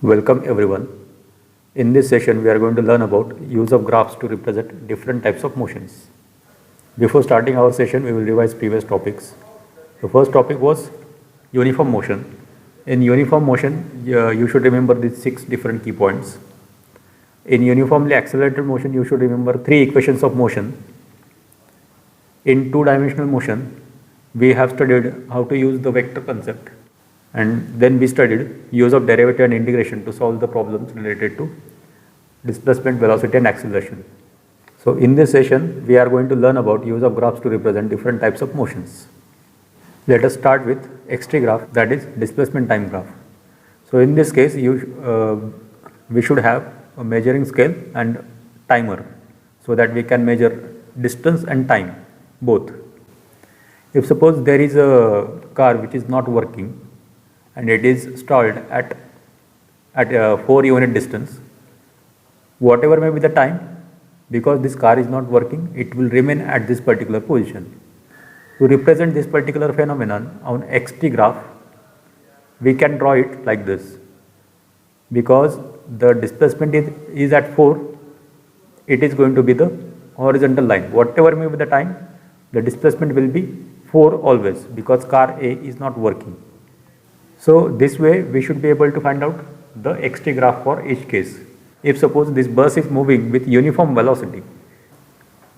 Welcome everyone. In this session we are going to learn about use of graphs to represent different types of motions. Before starting our session we will revise previous topics. The first topic was uniform motion. In uniform motion you should remember these 6 different key points. In uniformly accelerated motion you should remember 3 equations of motion. In two-dimensional motion we have studied how to use the vector concept, and then we studied use of derivative and integration to solve the problems related to displacement, velocity and acceleration. So in this session we are going to learn about use of graphs to represent different types of motions. Let us start with xt graph, that is displacement time graph. So in this case we should have a measuring scale and timer so that we can measure distance and time both. If suppose there is a car which is not working and it is stalled at 4 unit distance, whatever may be the time, because this car is not working, it will remain at this particular position. To represent this particular phenomenon on xt graph, we can draw it like this. Because the displacement is at 4, it is going to be the horizontal line. Whatever may be the time, the displacement will be 4 always, because car A is not working. So this way we should be able to find out the xt graph for each case. If suppose this bus is moving with uniform velocity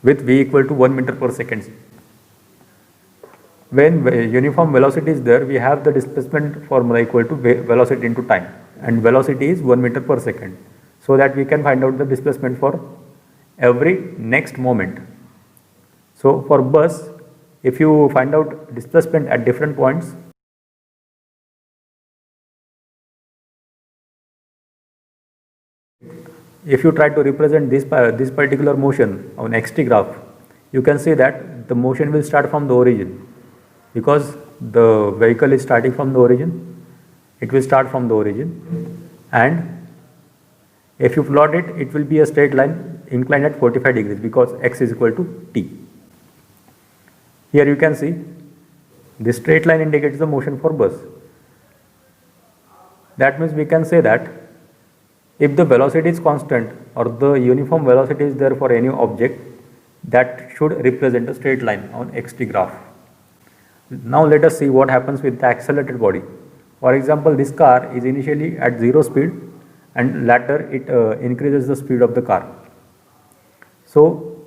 with v equal to 1 meter per second. When uniform velocity is there, we have the displacement formula equal to velocity into time, and velocity is 1 meter per second, so that we can find out the displacement for every next moment. So for bus, if you find out displacement at different points, if you try to represent this particular motion on xt graph, you can see that the motion will start from the origin, because the vehicle is starting from the origin. It will start from the origin, and if you plot it, it will be a straight line inclined at 45 degrees, because x is equal to t. Here you can see this straight line indicates the motion for bus. That means we can say that if the velocity is constant or the uniform velocity is there for any object, that should represent a straight line on xt graph. Now let us see what happens with the accelerated body. For example, this car is initially at 0 speed and later it increases the speed of the car. So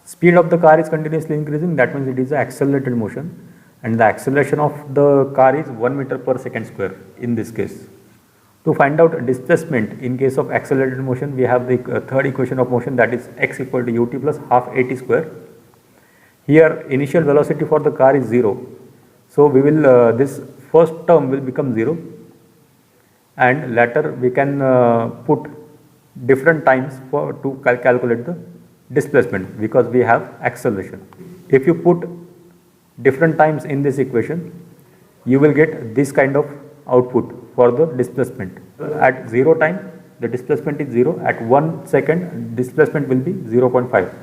speed of the car is continuously increasing, that means it is an accelerated motion, and the acceleration of the car is 1 meter per second square in this case. To find out displacement in case of accelerated motion, we have the third equation of motion, that is x equal to ut plus half at square. Here initial velocity for the car is 0. So we will this first term will become 0, and later we can put different times to calculate the displacement, because we have acceleration. If you put different times in this equation, you will get this kind of output for the displacement. At 0 time the displacement is 0, at 1 second displacement will be 0.5,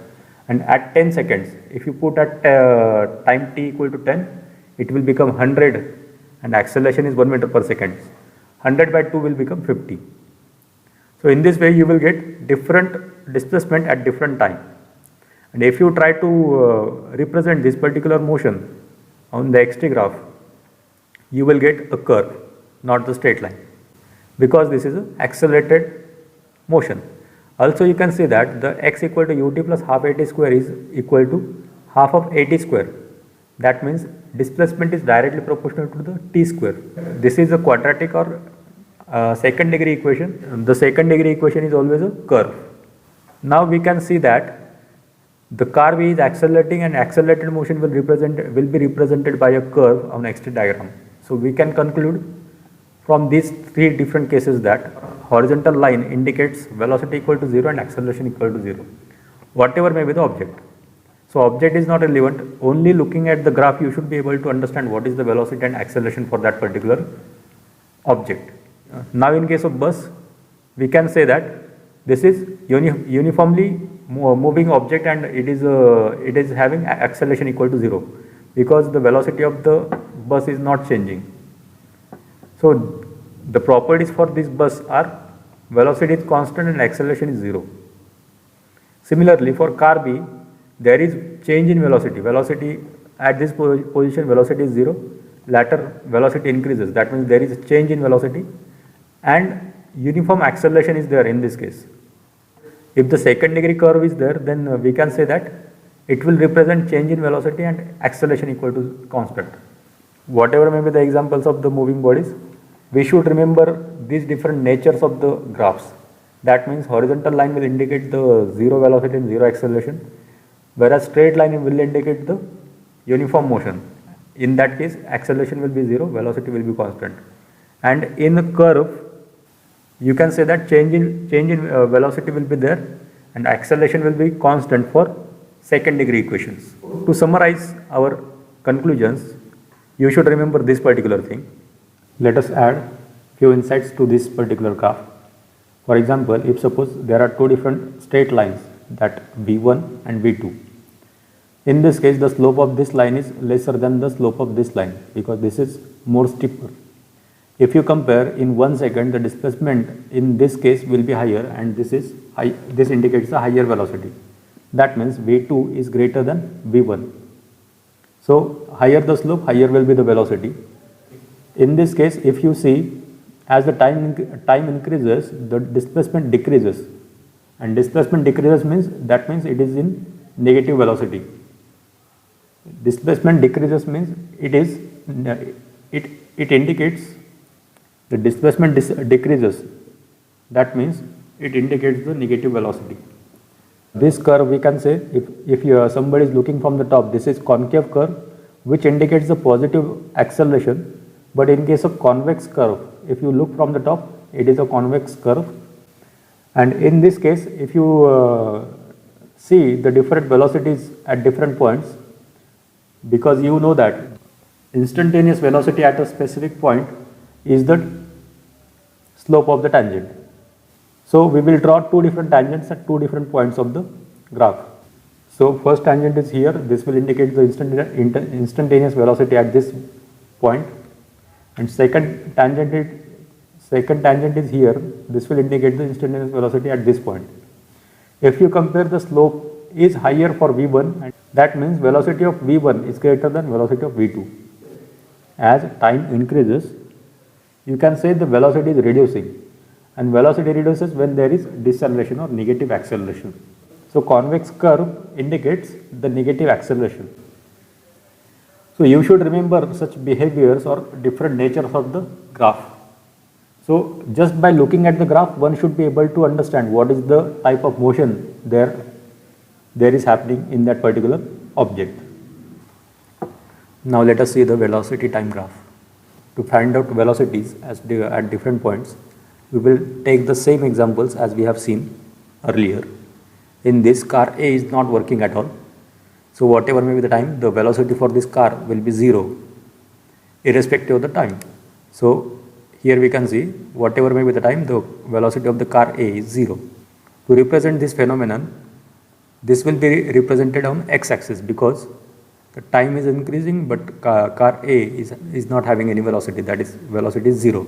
and at 10 seconds, if you put at time t equal to 10, it will become 100, and acceleration is 1 meter per second. 100 by 2 will become 50. So in this way you will get different displacement at different time. And if you try to represent this particular motion on the xt graph, you will get a curve, not the straight line, because this is an accelerated motion. Also you can see that the x equal to ut plus half at square is equal to half of at square. That means displacement is directly proportional to the t square. This is a quadratic or second degree equation. The second degree equation is always a curve. Now we can see that the car V is accelerating, and accelerated motion will be represented by a curve on xt diagram. So we can conclude from these 3 different cases that horizontal line indicates velocity equal to 0 and acceleration equal to 0, whatever may be the object. So object is not relevant, only looking at the graph you should be able to understand what is the velocity and acceleration for that particular object. Now in case of bus, we can say that this is uniformly moving object, and it is having acceleration equal to 0, because the velocity of the bus is not changing. So The properties for this bus are velocity is constant and acceleration is 0. Similarly, for car B, there is change in velocity. Velocity at this position, velocity is 0. Later, velocity increases. That means there is a change in velocity, and uniform acceleration is there in this case. If the second degree curve is there, then we can say that it will represent change in velocity and acceleration equal to constant. Whatever may be the examples of the moving bodies, we should remember these different natures of the graphs. That means horizontal line will indicate the zero velocity and zero acceleration, whereas straight line will indicate the uniform motion. In that case, acceleration will be 0, velocity will be constant. And in a curve, you can say that change in velocity will be there and acceleration will be constant for second degree equations. To summarize our conclusions, you should remember this particular thing. Let us add few insights to this particular graph. For example, if suppose there are two different straight lines, that V1 and V2. In this case, the slope of this line is lesser than the slope of this line because this is more steeper. If you compare in 1 second, the displacement in this case will be higher, and this is high, this indicates a higher velocity. That means V2 is greater than V1. So higher the slope, higher will be the velocity. In this case, if you see, as the time increases, the displacement decreases, and displacement decreases means it is in negative velocity. Displacement decreases means it indicates the displacement decreases. That means it indicates the negative velocity. This curve, we can say, if somebody is looking from the top, this is concave curve, which indicates the positive acceleration. But in case of convex curve, if you look from the top, it is a convex curve. And in this case, if you see the different velocities at different points, because you know that instantaneous velocity at a specific point is the slope of the tangent. So we will draw two different tangents at two different points of the graph. So first tangent is here, this will indicate the instantaneous velocity at this point, and second tangent is here, this will indicate the instantaneous velocity at this point. If you compare, the slope is higher for V1, and that means velocity of V1 is greater than velocity of V2. As time increases, you can say the velocity is reducing, and velocity reduces when there is deceleration or negative acceleration. So convex curve indicates the negative acceleration. So you should remember such behaviors or different natures of the graph. So just by looking at the graph, one should be able to understand what is the type of motion there is happening in that particular object. Now let us see the velocity time graph. To find out velocities at different points, we will take the same examples as we have seen earlier. In this, car A is not working at all. So whatever may be the time, the velocity for this car will be 0, irrespective of the time. So here we can see, whatever may be the time, the velocity of the car A is 0. To represent this phenomenon, this will be represented on x-axis because the time is increasing, but car A is not having any velocity, that is velocity is 0.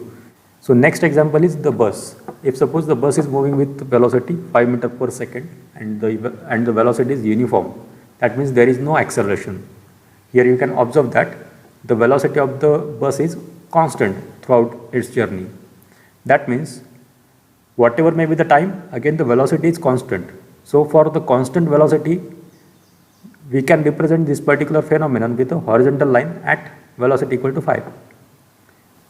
So next example is the bus. If suppose the bus is moving with velocity 5 meters per second and the velocity is uniform, that means there is no acceleration. Here you can observe that the velocity of the bus is constant throughout its journey. That means whatever may be the time, again the velocity is constant. So for the constant velocity, we can represent this particular phenomenon with a horizontal line at velocity equal to 5.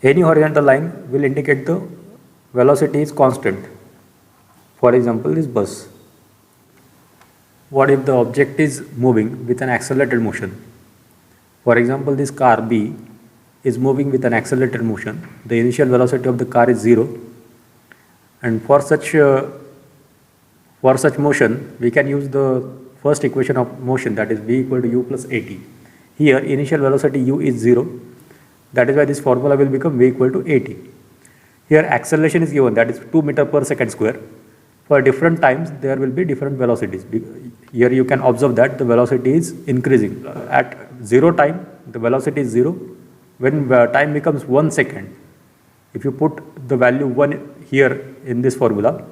Any horizontal line will indicate the velocity is constant. For example, this bus. What if the object is moving with an accelerated motion? For example, this car B is moving with an accelerated motion. The initial velocity of the car is 0, and for such motion, we can use the first equation of motion, that is v equal to u plus at. Here initial velocity u is 0. That is why this formula will become v equal to at. Here acceleration is given, that is 2 meters per second square. For different times there will be different velocities. Here you can observe that the velocity is increasing. At 0 time the velocity is 0. When time becomes 1 second, If you put the value 1 here in this formula,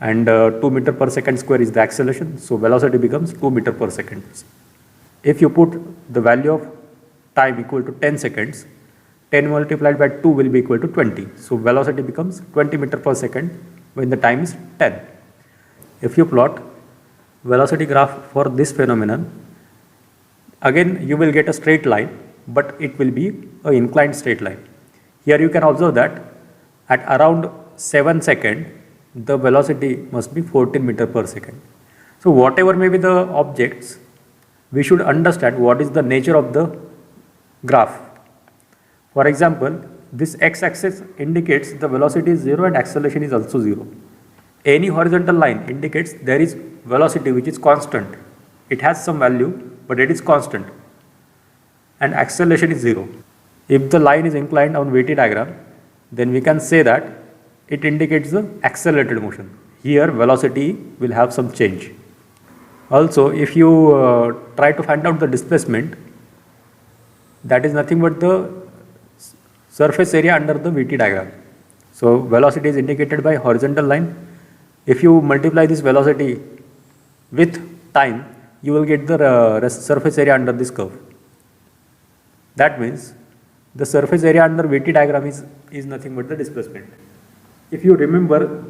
and 2 meter per second square is the acceleration, so velocity becomes 2 meter per second. If you put the value of time equal to 10 seconds, 10 multiplied by 2 will be equal to 20. So velocity becomes 20 meter per second when the time is 10. If you plot velocity graph for this phenomenon, again you will get a straight line, but it will be an inclined straight line. Here you can observe that at around 7 seconds, the velocity must be 14 meter per second. So whatever may be the objects, we should understand what is the nature of the graph. For example, this x-axis indicates the velocity is 0 and acceleration is also 0. Any horizontal line indicates there is velocity which is constant. It has some value, but it is constant, and acceleration is 0. If the line is inclined on VT diagram, then we can say that it indicates the accelerated motion. Here velocity will have some change. Also, if you try to find out the displacement, that is nothing but the surface area under the VT diagram. So velocity is indicated by horizontal line. If you multiply this velocity with time, you will get the surface area under this curve. That means the surface area under VT diagram is nothing but the displacement. If you remember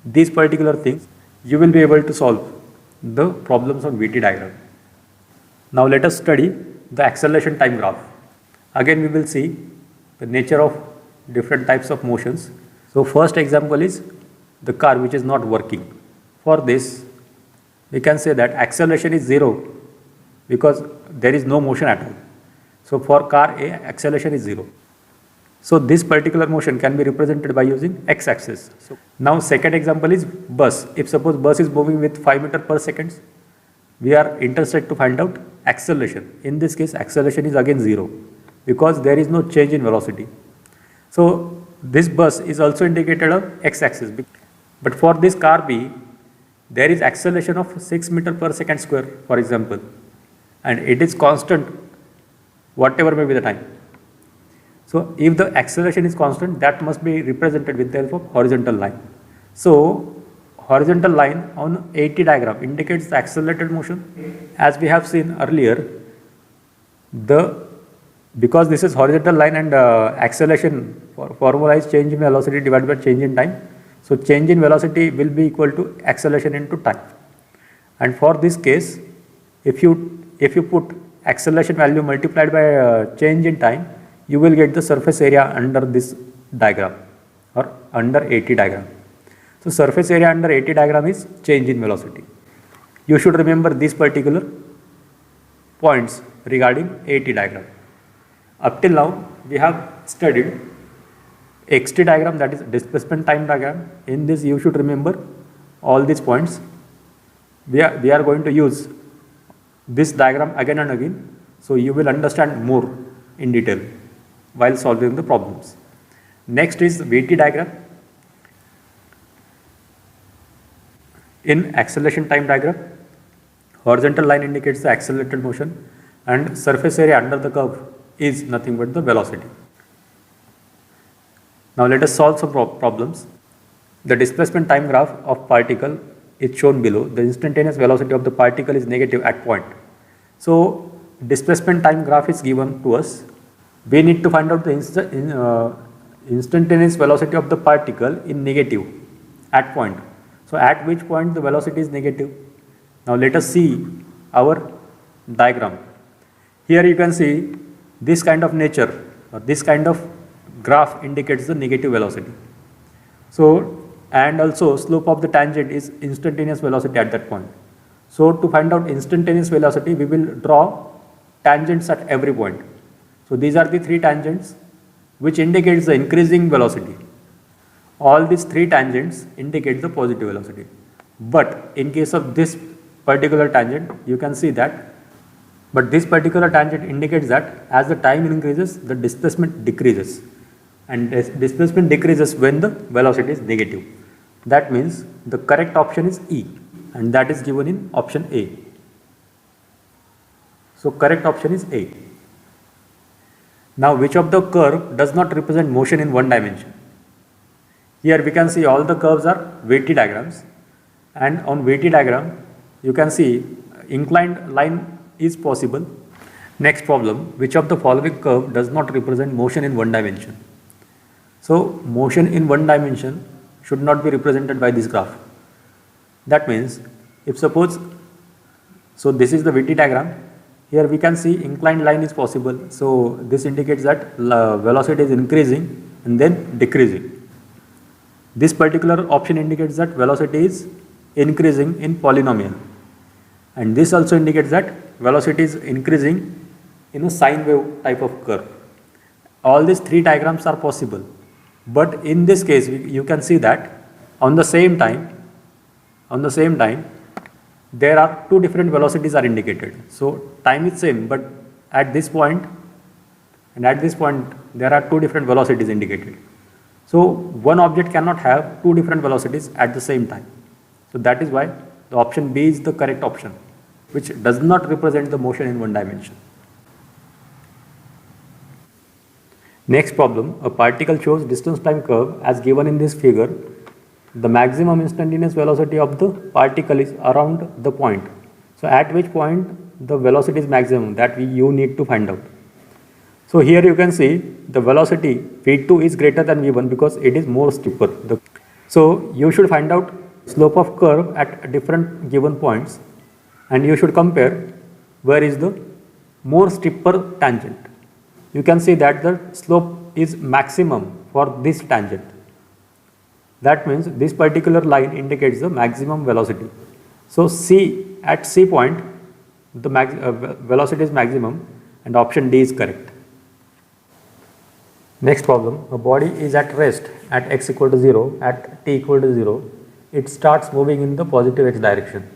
these particular things, you will be able to solve the problems on VT diagram. Now let us study the acceleration time graph. Again we will see the nature of different types of motions. So first example is the car which is not working. For this, we can say that acceleration is 0 because there is no motion at all. So for car A, acceleration is 0. So this particular motion can be represented by using x-axis. So now second example is bus. If suppose bus is moving with 5 meter per second, we are interested to find out acceleration. In this case, acceleration is again 0 because there is no change in velocity. So this bus is also indicated on x-axis. But for this car B, there is acceleration of 6 meter per second square, for example, and it is constant whatever may be the time. So if the acceleration is constant, that must be represented with the help of horizontal line. So horizontal line on AT diagram indicates the accelerated motion. As we have seen earlier, because this is horizontal line and acceleration formula is change in velocity divided by change in time. So change in velocity will be equal to acceleration into time. And for this case, if you put acceleration value multiplied by change in time, you will get the surface area under this diagram or under AT diagram. So surface area under AT diagram is change in velocity. You should remember these particular points regarding AT diagram. Up till now, we have studied XT diagram, that is displacement time diagram. In this, you should remember all these points. We are going to use this diagram again and again, so you will understand more in detail while solving the problems. Next is VT diagram. In acceleration time diagram, horizontal line indicates the accelerated motion and surface area under the curve is nothing but the velocity. Now let us solve some problems. The displacement time graph of particle is shown below. The instantaneous velocity of the particle is negative at point. So displacement time graph is given to us. We need to find out the instantaneous velocity of the particle in negative at point. So at which point the velocity is negative? Now let us see our diagram. Here you can see this kind of nature or this kind of graph indicates the negative velocity. So, and also slope of the tangent is instantaneous velocity at that point. So to find out instantaneous velocity, we will draw tangents at every point. So these are the three tangents which indicates the increasing velocity. All these three tangents indicate the positive velocity. But in case of this particular tangent, you can see that, but this particular tangent indicates that as the time increases, the displacement decreases. And displacement decreases when the velocity is negative. That means the correct option is E, and that is given in option A. So correct option is A. Now, which of the curve does not represent motion in one dimension? Here we can see all the curves are VT diagrams, and on VT diagram you can see inclined line is possible. Next problem, which of the following curve does not represent motion in one dimension? So, motion in one dimension should not be represented by this graph. That means, if suppose, so this is the VT diagram, here we can see inclined line is possible. So, this indicates that velocity is increasing and then decreasing. This particular option indicates that velocity is increasing in polynomial, and this also indicates that velocity is increasing in a sine wave type of curve. All these three diagrams are possible, but in this case you can see that on the same time there are two different velocities are indicated. So time is same, but at this point and at this point there are two different velocities indicated. So one object cannot have two different velocities at the same time. So that is why the option B is the correct option, which does not represent the motion in one dimension. Next problem, a particle shows distance time curve as given in this figure. The maximum instantaneous velocity of the particle is around the point. So at which point the velocity is maximum, that you need to find out. So here you can see the velocity v2 is greater than v1 because it is more steeper. So you should find out slope of curve at different given points, and you should compare where is the more steeper tangent. You can see that the slope is maximum for this tangent. That means this particular line indicates the maximum velocity. So at C point the velocity is maximum, and option D is correct. Next problem, a body is at rest at x equal to 0, at t equal to 0. It starts moving in the positive x direction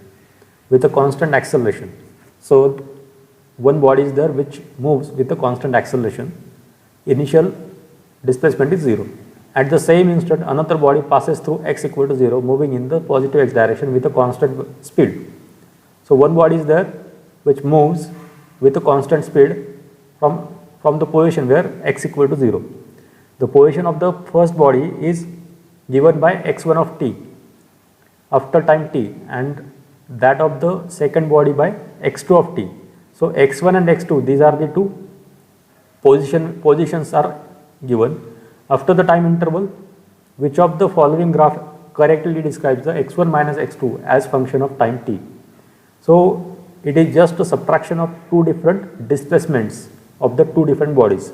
with a constant acceleration. So one body is there which moves with a constant acceleration. Initial displacement is 0. At the same instant, another body passes through x equal to 0, moving in the positive x direction with a constant speed. So one body is there which moves with a constant speed from the position where x equal to 0. The position of the first body is given by x1 of t after time t, and that of the second body by x2 of t. So x1 and x2, these are the two positions are given. After the time interval, which of the following graph correctly describes the x1 minus x2 as function of time t? So it is just a subtraction of two different displacements of the two different bodies,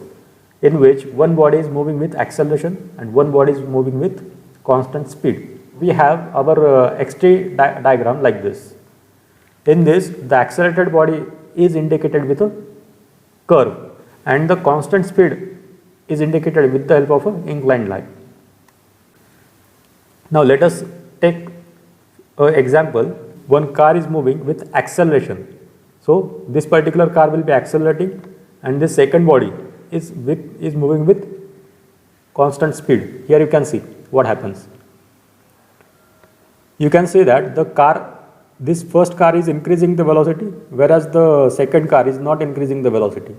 in which one body is moving with acceleration and one body is moving with constant speed. We have our xt diagram like this. In this, the accelerated body is indicated with a curve, and the constant speed is indicated with the help of an inclined line. Now let us take an example. One car is moving with acceleration. So this particular car will be accelerating, and this second body is moving with constant speed. Here you can see what happens. You can see that this first car is increasing the velocity, whereas the second car is not increasing the velocity.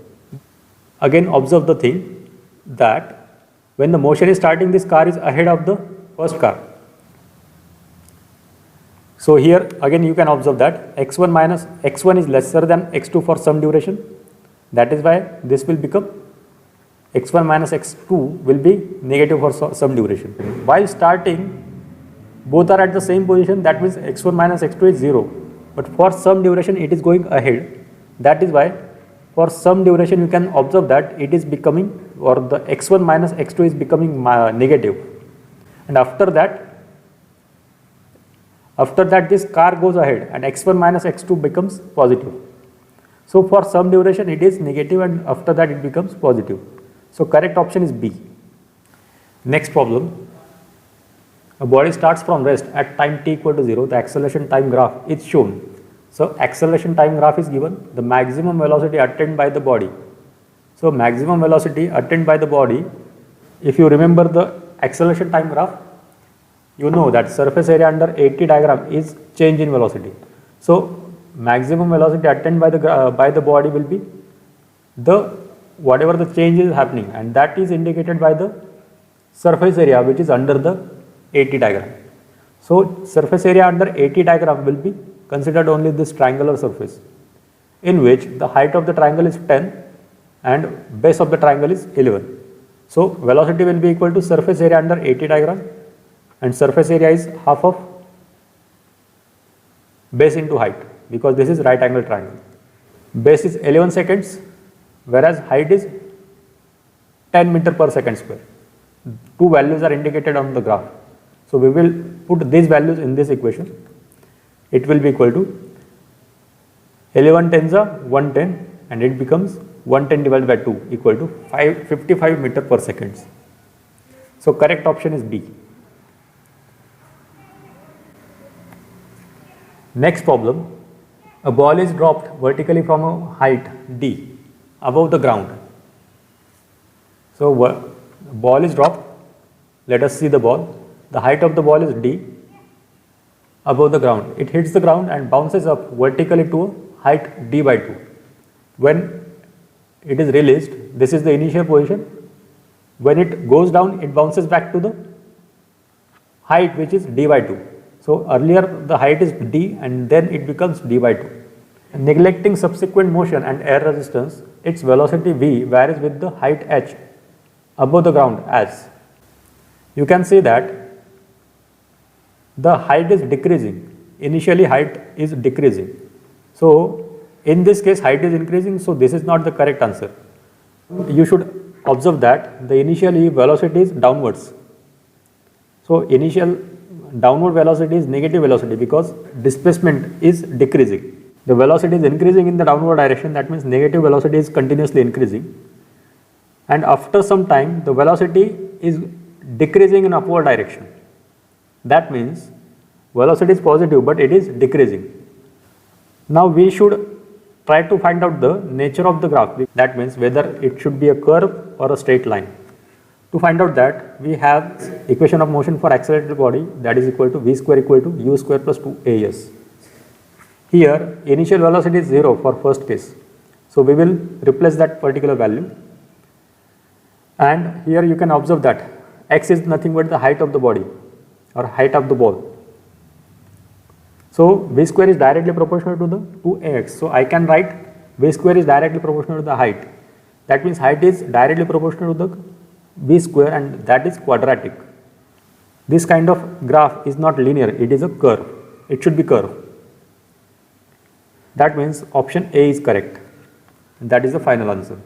Again, observe the thing that when the motion is starting, this car is ahead of the first car. So here again you can observe that x1 minus x1 is lesser than x2 for some duration. That is why this will become x1 minus x2 will be negative for some duration. While starting, both are at the same position, that means x1 minus x2 is 0. But for some duration it is going ahead. That is why for some duration you can observe that it is becoming, or the x1 minus x2 is becoming negative. And after that this car goes ahead and x1 minus x2 becomes positive. So for some duration it is negative, and after that it becomes positive. So correct option is B. Next problem. A body starts from rest at time t equal to 0. The acceleration time graph is shown. So acceleration time graph is given, the maximum velocity attained by the body. So maximum velocity attained by the body, if you remember the acceleration time graph, you know that surface area under AT diagram is change in velocity. So maximum velocity attained by the body will be the whatever the change is happening, and that is indicated by the surface area which is under the AT diagram. So surface area under AT diagram will be considered only this triangular surface, in which the height of the triangle is 10 and base of the triangle is 11. So velocity will be equal to surface area under AT diagram, and surface area is half of base into height, because this is right angle triangle. Base is 11 seconds, whereas height is 10 meter per second square. Two values are indicated on the graph. So we will put these values in this equation. It will be equal to 11 tens are 110, and it becomes 110 divided by 2 equal to 55 meter per second. So correct option is D. Next problem, a ball is dropped vertically from a height D above the ground. So ball is dropped, let us see the ball. The height of the ball is D above the ground. It hits the ground and bounces up vertically to a height D by 2. When it is released, this is the initial position. When it goes down, it bounces back to the height which is D by 2. So earlier the height is D and then it becomes D by 2. Neglecting subsequent motion and air resistance, its velocity V varies with the height h above the ground as. You can see that the height is decreasing. Initially height is decreasing. So in this case height is increasing, so this is not the correct answer. You should observe that the initially velocity is downwards. So initial downward velocity is negative velocity because displacement is decreasing. The velocity is increasing in the downward direction, that means negative velocity is continuously increasing. And after some time the velocity is decreasing in upward direction. That means velocity is positive but it is decreasing. Now we should try to find out the nature of the graph. That means whether it should be a curve or a straight line. To find out that, we have equation of motion for accelerated body, that is equal to v square equal to u square plus 2as. Here initial velocity is 0 for first case. So we will replace that particular value. And here you can observe that x is nothing but the height of the body or height of the ball. So v square is directly proportional to the 2ax. So I can write v square is directly proportional to the height. That means height is directly proportional to the v square, and that is quadratic. This kind of graph is not linear, it is a curve. It should be curve. That means option A is correct. And that is the final answer.